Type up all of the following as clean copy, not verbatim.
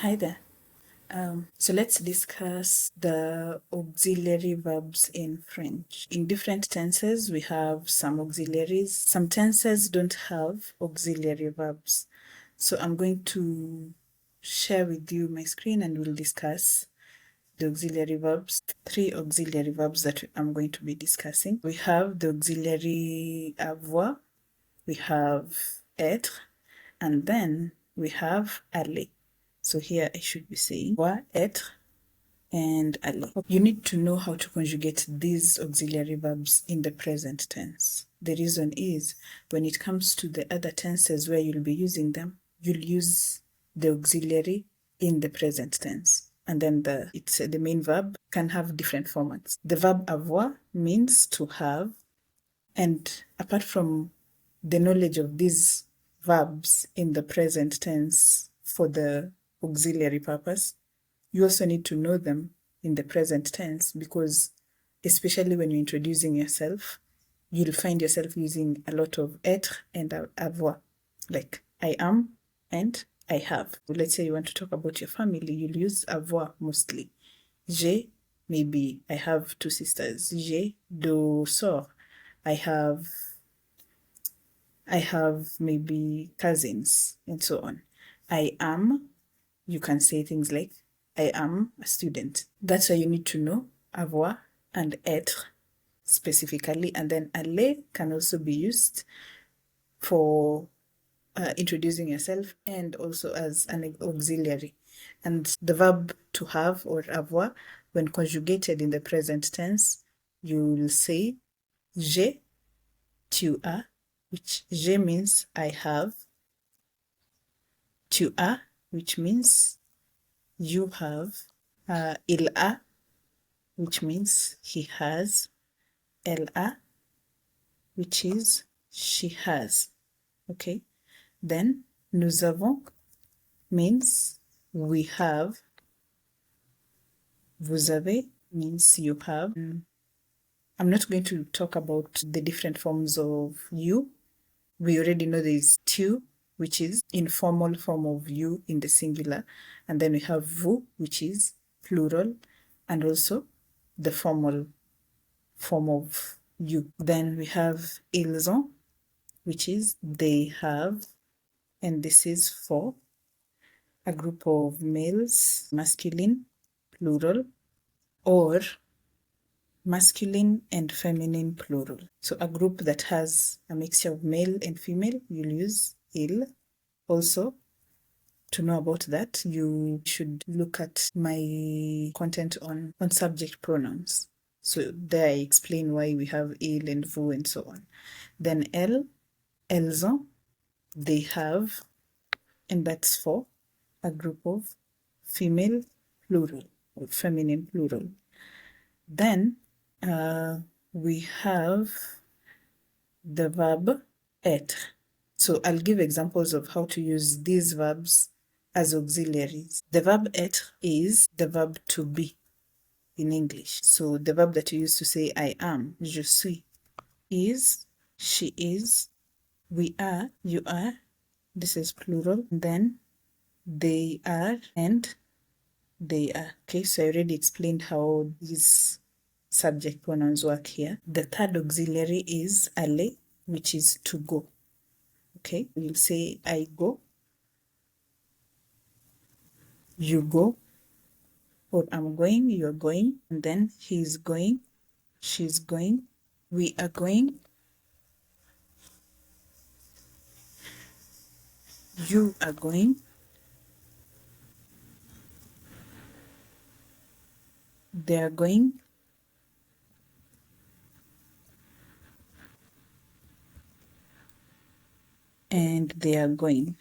Hi there. So let's discuss the auxiliary verbs in French. In different tenses, we have some auxiliaries. Some tenses don't have auxiliary verbs. So I'm going to share with you my screen and we'll discuss the auxiliary verbs. 3 auxiliary verbs that I'm going to be discussing. We have the auxiliary avoir, we have être, and then we have aller. So here I should be saying avoir, être, and aller. You need to know how to conjugate these auxiliary verbs in the present tense. The reason is when it comes to the other tenses where you'll be using them, you'll use the auxiliary in the present tense. And then the main verb can have different formats. The verb avoir means to have, and apart from the knowledge of these verbs in the present tense for the auxiliary purpose, you also need to know them in the present tense because especially when you're introducing yourself, you'll find yourself using a lot of être and avoir, like I am and I have. Let's say you want to talk about your family, you'll use avoir mostly. J'ai, maybe I have 2 sisters. J'ai 2 sœurs. I have maybe cousins and so on. I am, you can say things like I am a student. That's why you need to know avoir and être specifically, and then aller can also be used for introducing yourself and also as an auxiliary. And the verb to have or avoir, when conjugated in the present tense, you will say j'ai, tu as, which j'ai means I have, tu as, which means you have, il a, which means he has, elle a, which is she has. Okay, then nous avons means we have, vous avez means you have. I'm not going to talk about the different forms of you. We already know there's tu, which is informal form of you in the singular, and then we have vous, which is plural, and also the formal form of you. Then we have ils ont, which is they have, and this is for a group of males, masculine, plural, or masculine and feminine, plural. So a group that has a mixture of male and female, you'll use il. Also, to know about that, you should look at my content on subject pronouns. So there I explain why we have il and vous and so on. Then elles ont, they have, and that's for a group of female plural or feminine plural. Then we have the verb être. So I'll give examples of how to use these verbs as auxiliaries. The verb être is the verb to be in English. So the verb that you use to say I am, je suis, is, she is, we are, you are, this is plural, then they are and they are. Okay, so I already explained how these subject pronouns work here. The third auxiliary is aller, which is to go. Okay, you'll say I go, you go, or I'm going, you're going, and then he's going, she's going, we are going, you are going, they are going, and they are going.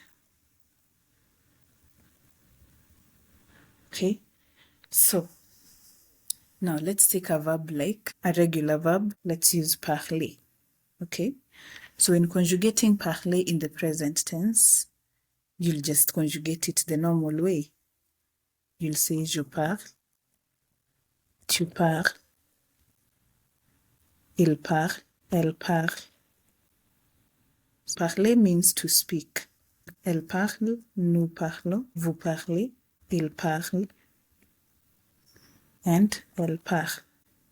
Okay, so now let's take a verb like a regular verb. Let's use parler. Okay, so in conjugating parler in the present tense, you'll just conjugate it the normal way. You'll say je parle, tu parles, il parle, elle parle. Parler means to speak. Elle parle, nous parlons, vous parlez, il parle, and elle part.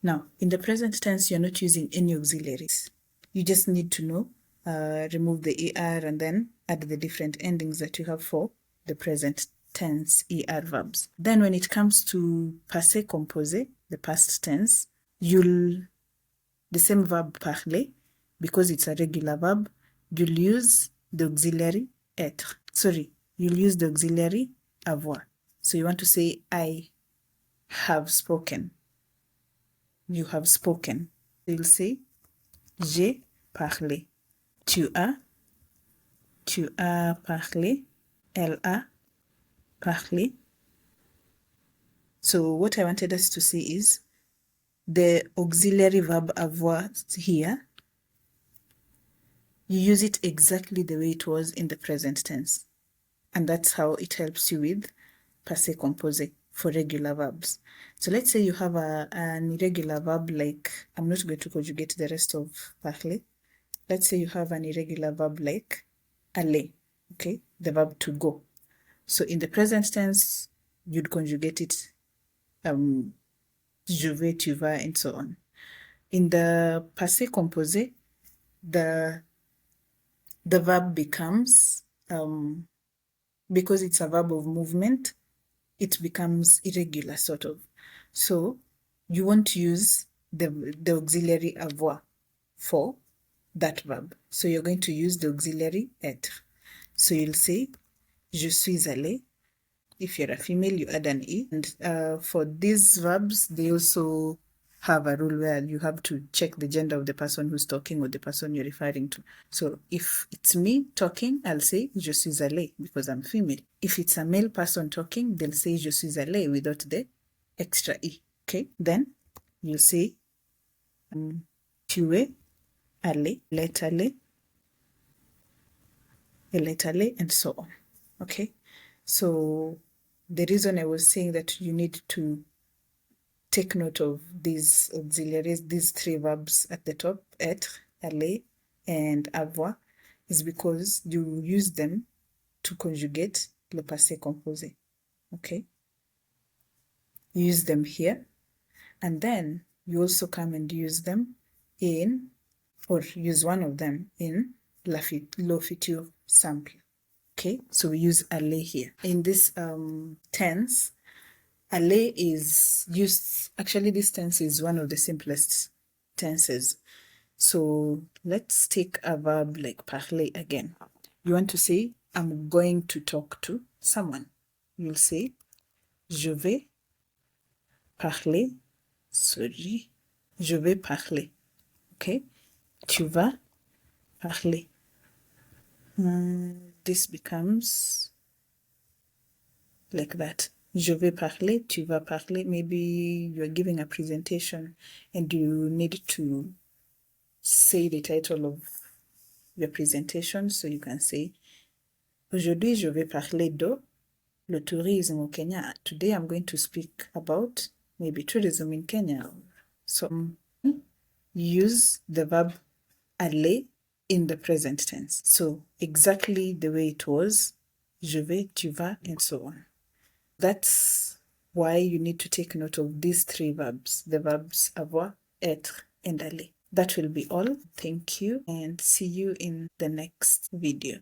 Now, in the present tense, you're not using any auxiliaries. You just need to know, remove the ER and then add the different endings that you have for the present tense ER verbs. Then when it comes to passé composé, the past tense, the same verb parler, because it's a regular verb, you'll use the auxiliary être. You'll use the auxiliary avoir. So you want to say, I have spoken. You have spoken. You'll say, j'ai parlé. Tu as parlé. Elle a parlé. So what I wanted us to see is the auxiliary verb avoir here. You use it exactly the way it was in the present tense. And that's how it helps you with passé composé for regular verbs. So let's say you have an irregular verb like, I'm not going to conjugate the rest of parler. Let's say you have an irregular verb like aller, okay? The verb to go. So in the present tense, you'd conjugate it, je vais, tu vas, and so on. In the passé composé, the verb becomes, because it's a verb of movement, it becomes irregular, sort of. So you want to use the auxiliary avoir for that verb. So you're going to use the auxiliary être. So you'll say, je suis allé. If you're a female, you add an E. And for these verbs, they also have a rule where you have to check the gender of the person who's talking or the person you're referring to. So if it's me talking, I'll say je suis allé because I'm female. If it's a male person talking, they'll say je suis allé without the extra E. Okay, then you say tu es allé, elle est allée, and so on. Okay, so the reason I was saying that you need to take note of these auxiliaries, these three verbs at the top, être, aller, and avoir, is because you use them to conjugate le passé composé. Okay? You use them here, and then you also come and use them in, or use one of them in le futur simple. Okay, so we use aller here. In this tense, aller is used, actually this tense is one of the simplest tenses. So let's take a verb like parler again. You want to say, I'm going to talk to someone. You'll say, je vais parler, je vais parler. Okay, tu vas parler. This becomes like that. Je vais parler, tu vas parler. Maybe you're giving a presentation and you need to say the title of your presentation. So you can say, aujourd'hui, je vais parler de le tourisme au Kenya. Today, I'm going to speak about maybe tourism in Kenya. So use the verb aller in the present tense. So exactly the way it was, je vais, tu vas, and so on. That's why you need to take note of these three verbs, the verbs avoir, être, and aller. That will be all. Thank you and see you in the next video.